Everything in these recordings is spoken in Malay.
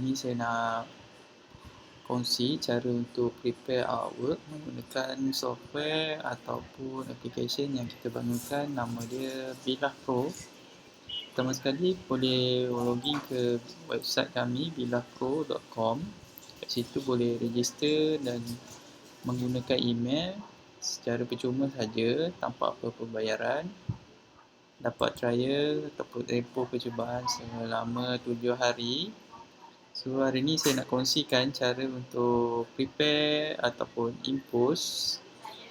sini saya nak kongsi cara untuk prepare artwork menggunakan software ataupun application yang kita bangunkan. Nama dia Billah Pro. Pertama sekali boleh login ke website kami billahpro.com. Kat situ boleh register dan menggunakan email secara percuma saja tanpa apa-apa bayaran. Dapat trial ataupun tempoh percubaan selama 7 hari. So hari ni saya nak kongsikan cara untuk prepare ataupun impose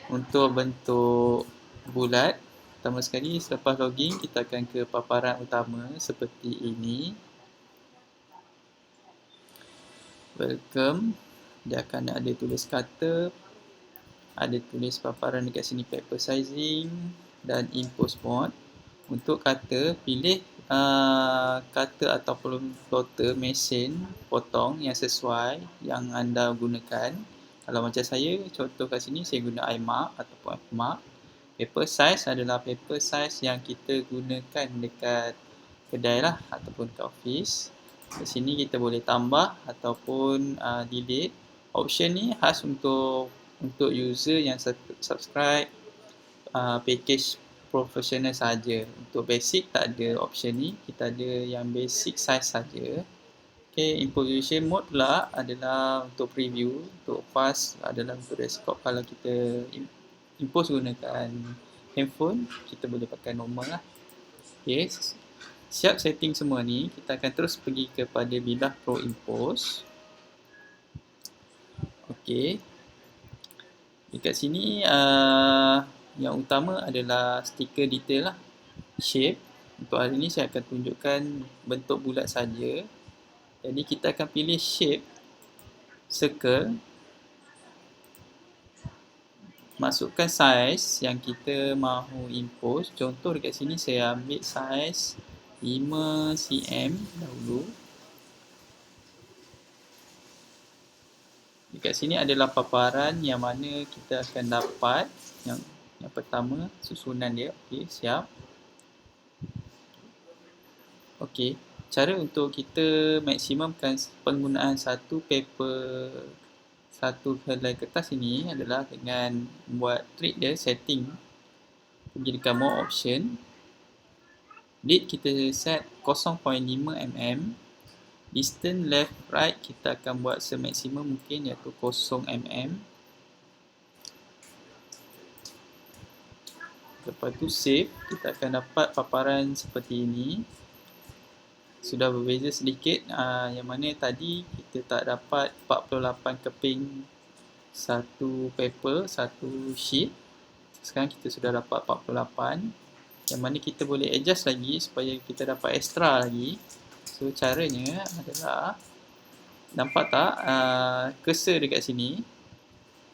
untuk bentuk bulat. Pertama sekali selepas login kita akan ke paparan utama seperti ini. Welcome. Dia akan ada tulis kata, ada tulis paparan dekat sini paper sizing dan impose mode. Untuk kata, pilih kata ataupun plotter mesin potong yang sesuai yang anda gunakan. Kalau macam saya, contoh kat sini saya guna iMark ataupun Fmark. Paper size adalah paper size yang kita gunakan dekat kedai lah ataupun kat office. Di sini kita boleh tambah ataupun delete. Option ni khas untuk user yang subscribe package professional saja. Untuk basic tak ada option ni, kita ada yang basic size saja. Okay, imposition mode pula adalah untuk preview, untuk fast adalah untuk desktop. Kalau kita impose gunakan handphone, kita boleh pakai normal lah. Okay, siap setting semua ni, kita akan terus pergi kepada Billah Pro Impose. Okay, dekat sini yang utama adalah stiker detail lah, shape. Untuk hari ni saya akan tunjukkan bentuk bulat saja. Jadi kita akan pilih shape circle, masukkan size yang kita mahu impose. Contoh dekat sini saya ambil size 5 cm dahulu. Dekat sini adalah paparan yang mana kita akan dapat. Yang pertama, susunan dia. Okey, siap. Okey, cara untuk kita maksimumkan penggunaan satu helai kertas ini adalah dengan buat trik dia, setting. Pergi dekat more option. Width kita set 0.5 mm. Distance left right kita akan buat semaksimum mungkin iaitu 0 mm. Lepas tu save, kita akan dapat paparan seperti ini. Sudah berbeza sedikit, yang mana tadi kita tak dapat 48 keping satu paper, satu sheet. Sekarang kita sudah dapat 48, yang mana kita boleh adjust lagi supaya kita dapat extra lagi. So caranya adalah, nampak tak cursor dekat sini?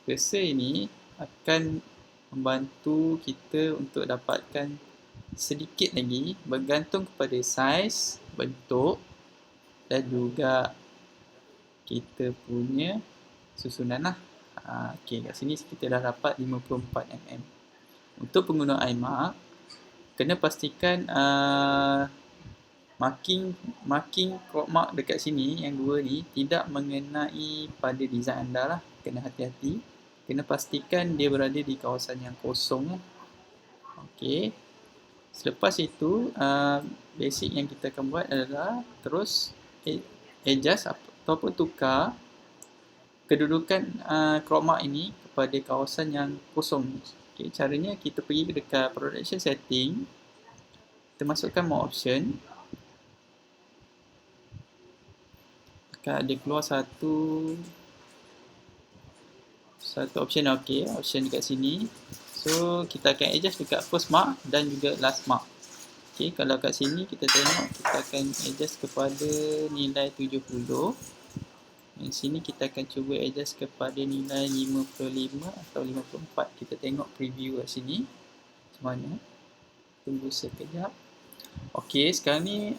Cursor ini akan membantu kita untuk dapatkan sedikit lagi bergantung kepada saiz, bentuk dan juga kita punya susunan lah. Okay, kat sini kita dah dapat 54 mm. Untuk pengguna iMark, kena pastikan marking crop mark dekat sini yang dua ni tidak mengenai pada design anda lah. Kena hati-hati. Kena pastikan dia berada di kawasan yang kosong. Okey. Selepas itu, basic yang kita akan buat adalah terus adjust ataupun tukar kedudukan crop mark ini kepada kawasan yang kosong. Okay, caranya kita pergi dekat production setting, kita masukkan more option. Akan ada keluar satu option. Okay, option dekat sini. So kita akan adjust dekat first mark dan juga last mark. Okay, kalau kat sini kita tengok, kita akan adjust kepada nilai 70. Di sini kita akan cuba adjust kepada nilai 55 atau 54. Kita tengok preview kat sini macam mana. Tunggu sekejap. Okey, sekarang ni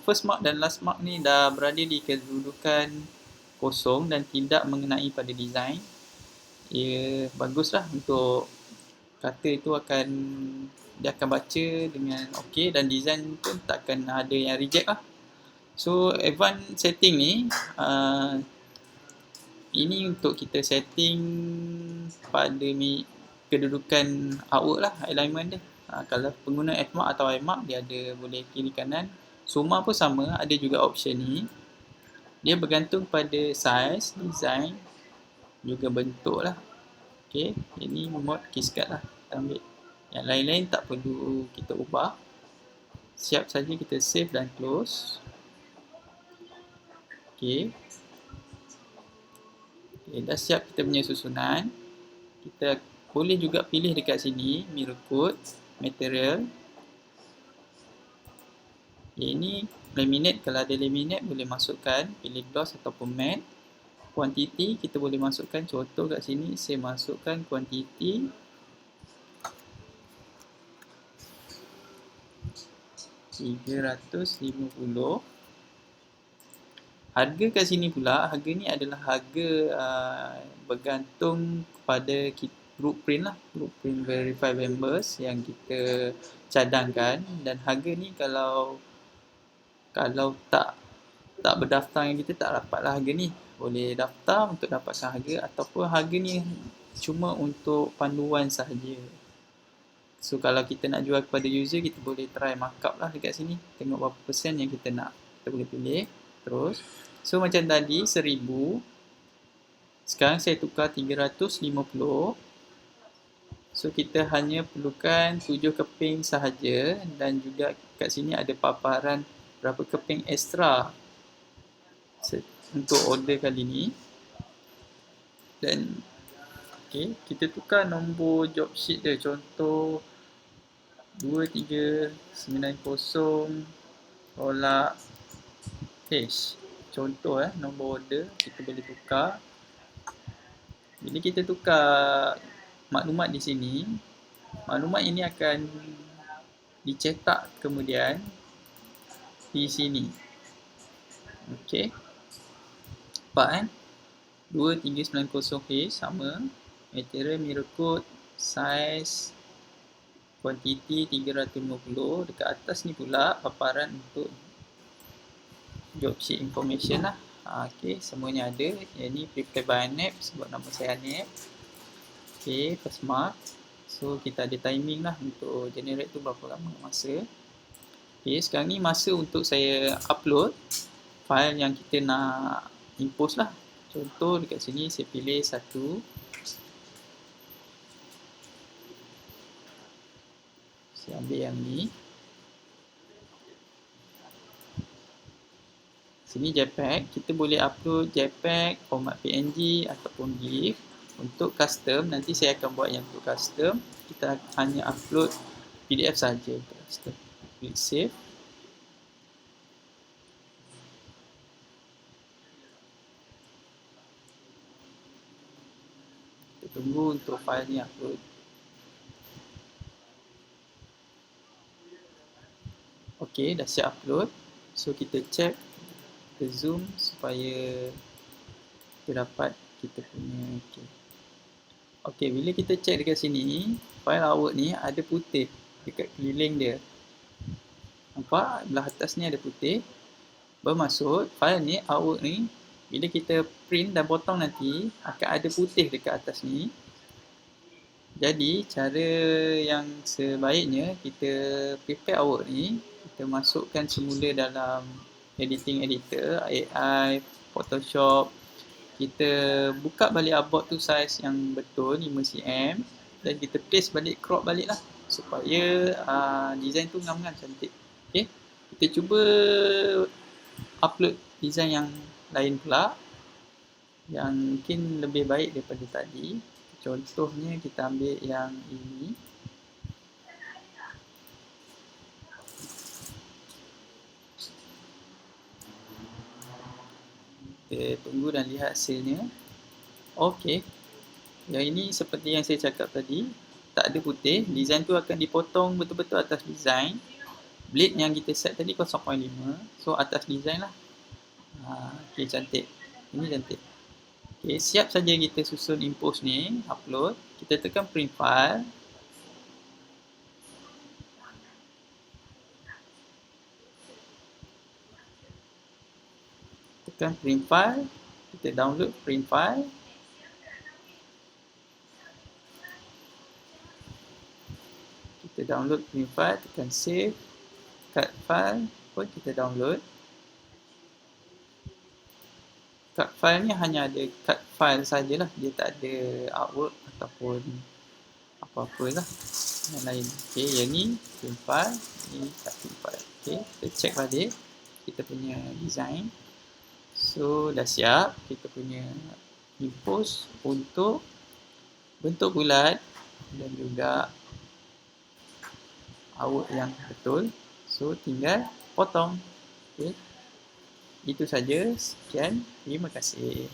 first mark dan last mark ni dah berada di kedudukan kosong dan tidak mengenai pada design. Ia baguslah untuk kata itu dia akan baca dengan okey dan design pun takkan ada yang reject lah. So advanced setting ni ini untuk kita setting pada kedudukan artwork lah, alignment dia. Kalau pengguna Fmark atau iMark, dia ada boleh kiri kanan. Suma pun sama, ada juga option ni. Dia bergantung pada size, design, juga bentuk lah. Okay, ini mode KeySCAD lah, kita ambil. Yang lain-lain tak perlu kita ubah. Siap saja kita save dan close. Okay. Okay, dah siap kita punya susunan. Kita boleh juga pilih dekat sini mirror code, material. Ini laminate, kalau ada laminate boleh masukkan, pilih gloss ataupun matte. Quantity kita boleh masukkan, contoh kat sini saya masukkan quantity 350. Harga kat sini pula, harga ni adalah harga bergantung kepada group print lah, group print verify members yang kita cadangkan. Dan harga ni kalau tak berdaftar dengan kita, tak dapatlah harga ni. Boleh daftar untuk dapatkan harga, ataupun harga ni cuma untuk panduan sahaja. So kalau kita nak jual kepada user, kita boleh try markup lah dekat sini, tengok berapa persen yang kita nak. Kita boleh pilih terus. So macam tadi 1000, sekarang saya tukar 350. So kita hanya perlukan 7 keping sahaja, dan juga kat sini ada paparan berapa keping ekstra untuk order kali ni. Dan okay, kita tukar nombor job sheet dia, contoh 2390 tolak H. Contoh nombor order kita boleh tukar. Bila kita tukar maklumat di sini, maklumat ini akan dicetak kemudian di sini. Okey. Nampak kan? 2390H sama. Material mirror code, size, quantity 350. Dekat atas ni pula paparan untuk job sheet information lah. Okey, semuanya ada. Yang ni prepare by Anep, sebab nama saya Anep. Okey, first mark. So kita ada timing lah untuk generate tu berapa lama masa. Okey, sekarang ni masa untuk saya upload file yang kita nak impose lah. Contoh dekat sini saya pilih satu. Saya ambil yang ni. Sini JPEG, kita boleh upload JPEG, format PNG ataupun GIF. Untuk custom, nanti saya akan buat yang untuk custom. Kita hanya upload PDF saja untuk custom. Klik save. Kita tunggu untuk file ni upload. Okey, dah siap upload. So kita check, kita zoom supaya kita dapat kita punya. Okey, bila kita check dekat sini, file artwork ni ada putih dekat keliling dia. Nampak? Belah atas ni ada putih. Bermaksud file ni, artwork ni, bila kita print dan potong nanti, akan ada putih dekat atas ni. Jadi, cara yang sebaiknya, kita prepare artwork ni, kita masukkan semula dalam editing editor, AI, Photoshop. Kita buka balik artboard tu size yang betul 5cm, dan kita paste balik, crop balik lah, supaya design tu ngam-ngam cantik. Okay, kita cuba upload design yang lain pula, yang mungkin lebih baik daripada tadi. Contohnya kita ambil yang ini. Kita tunggu dan lihat hasilnya. Okey. Yang ini seperti yang saya cakap tadi, tak ada putih. Design tu akan dipotong betul-betul atas design. Blade yang kita set tadi 0.5. So atas design lah. Okey, cantik. Ini cantik. Okey, siap saja kita susun impose ni, upload. Kita tekan print file. tekan print file, kita download print file. Kita download print file, tekan save, cut file pun kita download. Cut file ni hanya ada cut file sajalah, dia tak ada artwork ataupun apa-apalah yang lain. Okey, yang ni print file, ni cut print file. Okey, kita check balik kita punya design. So dah siap kita punya impose untuk bentuk bulat dan juga artwork yang betul. So tinggal potong. Okey, itu saja. Sekian, terima kasih.